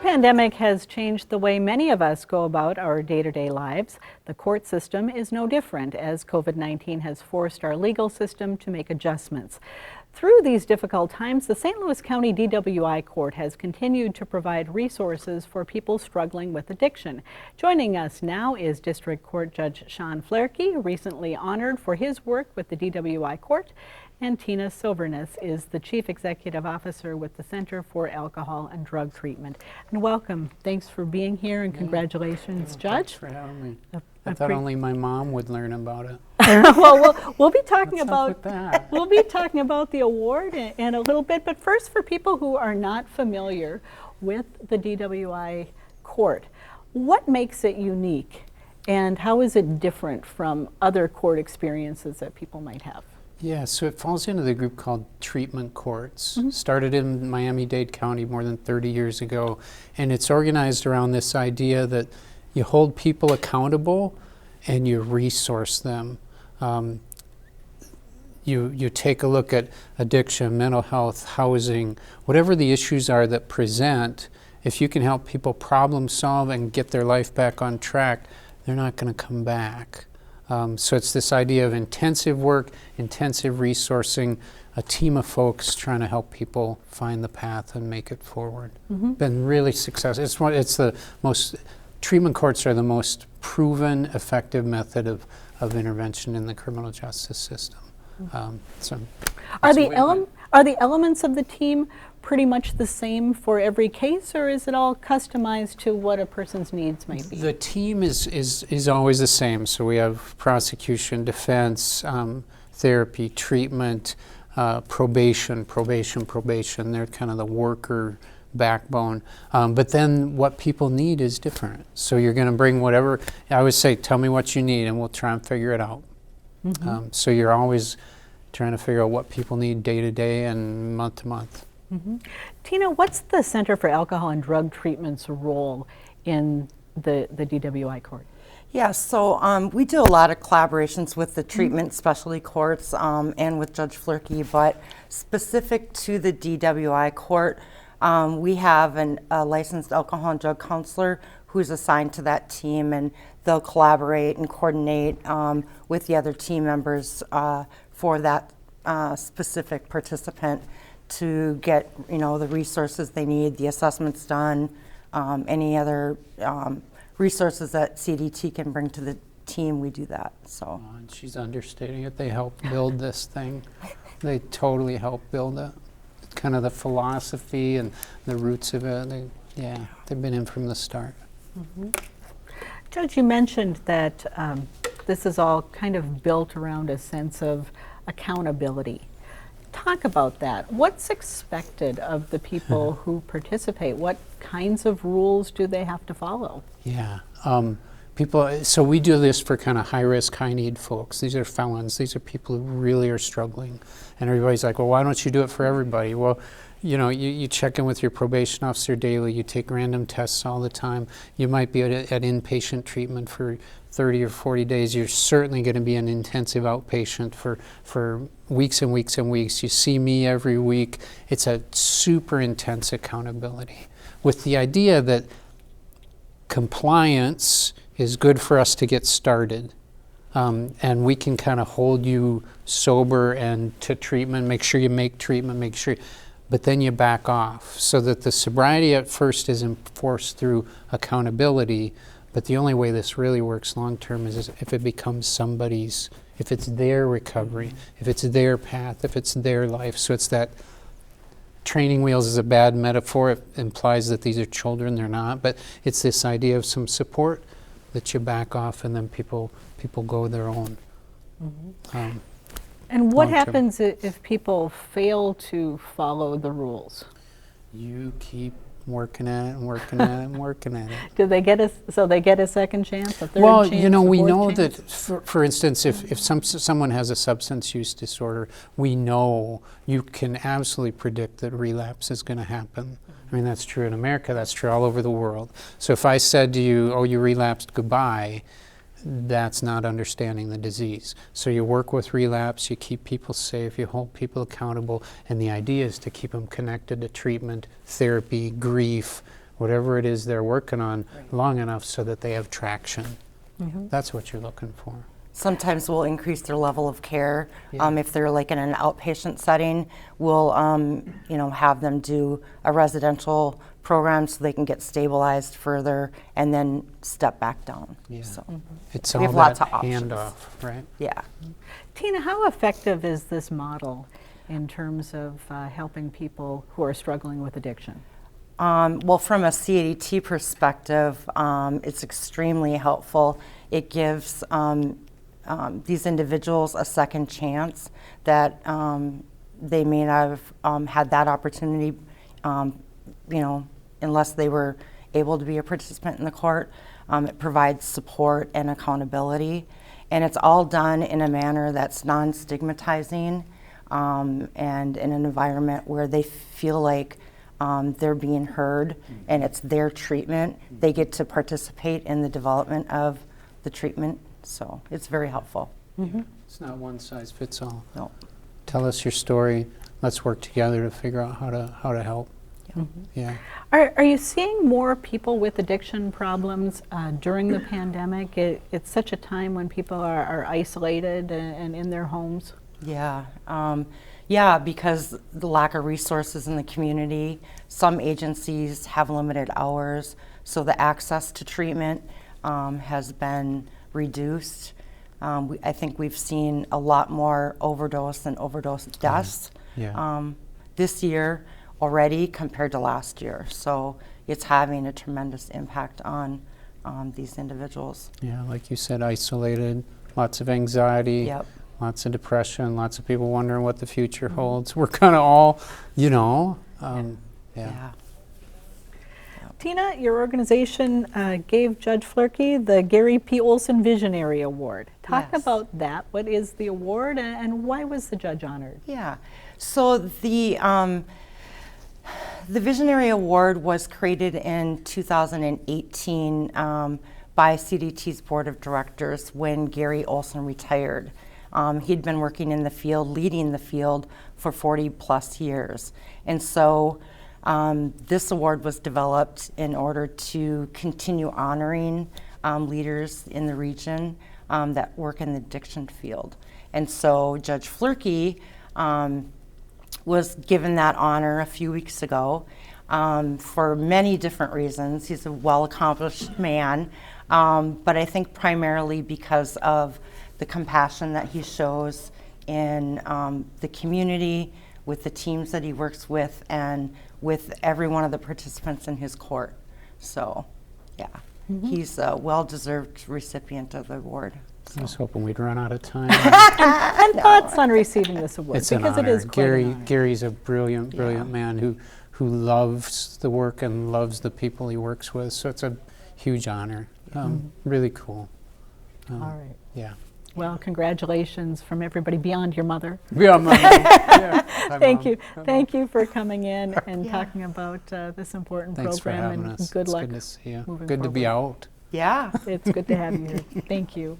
pandemic has changed the way many of us go about our day-to-day lives. The court system is no different, as COVID-19 has forced our legal system to make adjustments. Through these difficult times, the St. Louis County DWI Court has continued to provide resources for people struggling with addiction. Joining us now is District Court Judge Shaun Floerke, recently honored for his work with the DWI Court, and Tina Silverness is the Chief Executive Officer with the Center for Alcohol and Drug Treatment. And welcome. Thanks for being here, and congratulations, Judge. Thanks for having me. I thought only my mom would learn about it. Well, we'll be talking about that. We'll be talking about the award in a little bit. But first, for people who are not familiar with the DWI Court, what makes it unique, and how is it different from other court experiences that people might have? Yeah, so it falls into the group called treatment courts. Started in Miami-Dade County more than 30 years ago, and it's organized around this idea that you hold people accountable and you resource them. You take a look at addiction, mental health, housing, whatever the issues are that present. If you can help people problem solve and get their life back on track, they're not going to come back. So it's this idea of intensive work, intensive resourcing, a team of folks trying to help people find the path and make it forward. Been really successful. Treatment courts are the most proven, effective method of intervention in the criminal justice system. Are the elements of the team pretty much the same for every case, or is it all customized to what a person's needs might be? The team is always the same. So we have prosecution, defense, therapy, treatment, probation. They're kind of the worker backbone. But then what people need is different. So you're going to bring whatever. I always say, tell me what you need and we'll try and figure it out. So you're always trying to figure out what people need day to day and month to month. Tina, what's the Center for Alcohol and Drug Treatment's role in the DWI Court? Yeah, so we do a lot of collaborations with the treatment specialty courts and with Judge Floerke, but specific to the DWI Court, we have a licensed alcohol and drug counselor who's assigned to that team, and they'll collaborate and coordinate with the other team members for that specific participant to get the resources they need, the assessments done, any other resources that CDT can bring to the team, we do that. So and she's understating it. They helped build this thing. They totally helped build it. It's kind of the philosophy and the roots of it. They've been in from the start. Judge, you mentioned that this is all kind of built around a sense of accountability. Talk about that. What's expected of the people who participate? What kinds of rules do they have to follow? Yeah. So we do this for kind of high-risk, high-need folks. These are felons. These are people who really are struggling. And everybody's like, well, why don't you do it for everybody? Well, you check in with your probation officer daily. You take random tests all the time. You might be at inpatient treatment for 30 or 40 days. You're certainly going to be an intensive outpatient for weeks and weeks and weeks. You see me every week. It's a super intense accountability with the idea that compliance is good for us to get started. And we can kind of hold you sober and to treatment, make sure you make treatment, but then you back off so that the sobriety at first is enforced through accountability. But the only way this really works long term is if it becomes somebody's, if it's their recovery, if it's their path, if it's their life. So it's that training wheels is a bad metaphor. It implies that these are children. They're not. But it's this idea of some support that you back off and then people go their own. And what happens if people fail to follow the rules? You keep working at it and working at it and working at it. Do they get a second chance, a third chance? Well, we know chance? that, for instance, if someone has a substance use disorder, we know you can absolutely predict that relapse is going to happen. I mean, that's true in America, that's true all over the world. So if I said to you, oh, you relapsed, goodbye, that's not understanding the disease. So you work with relapse, you keep people safe, you hold people accountable, and the idea is to keep them connected to treatment, therapy, grief, whatever it is they're working on long enough so that they have traction. That's what you're looking for. Sometimes we'll increase their level of care. Yeah. If they're like in an outpatient setting, we'll have them do a residential program so they can get stabilized further and then step back down. Yeah. So It's we all have lots that of options. handoff, right? Yeah. Tina, how effective is this model in terms of helping people who are struggling with addiction? Well, from a CADT perspective, it's extremely helpful. It gives these individuals a second chance that they may not have had that opportunity, unless they were able to be a participant in the court. It provides support and accountability, and it's all done in a manner that's non-stigmatizing and in an environment where they feel like they're being heard and it's their treatment. They get to participate in the development of the treatment, so it's very helpful. It's not one size fits all. No. Tell us your story. Let's work together to figure out how to help. Yeah. Are you seeing more people with addiction problems during the pandemic? It's such a time when people are isolated and in their homes. Yeah. Yeah, because the lack of resources in the community. Some agencies have limited hours, so the access to treatment has been reduced. I think we've seen a lot more overdose and overdose deaths this year already compared to last year. So it's having a tremendous impact on these individuals. Yeah, like you said, isolated, lots of anxiety. Yep. Lots of depression, lots of people wondering what the future holds. We're kind of all, Yeah. Tina, your organization gave Judge Floerke the Gary P. Olson Visionary Award. Talk Yes. about that. What is the award and why was the judge honored? Yeah. So the Visionary Award was created in 2018 by CDT's Board of Directors when Gary Olson retired. He'd been working in the field, leading the field for 40 plus years. And so this award was developed in order to continue honoring leaders in the region that work in the addiction field. And so Judge Floerke was given that honor a few weeks ago for many different reasons. He's a well-accomplished man, but I think primarily because of the compassion that he shows in the community, with the teams that he works with, and with every one of the participants in his court. So, yeah, he's a well-deserved recipient of the award. I was hoping we'd run out of time. And thoughts on receiving this award? It's an because honor. it is quite an honor. Gary's a brilliant man who loves the work and loves the people he works with. So it's a huge honor. Really cool. All right. Yeah. Well, congratulations from everybody beyond your mother. Yeah, Mom. Yeah. Hi, Thank Mom. you. Thank you for coming in and talking about this important Thanks for program, having and us. good It's luck. good to see you. moving Good to be forward. out. Yeah. It's good to have you here. Thank you.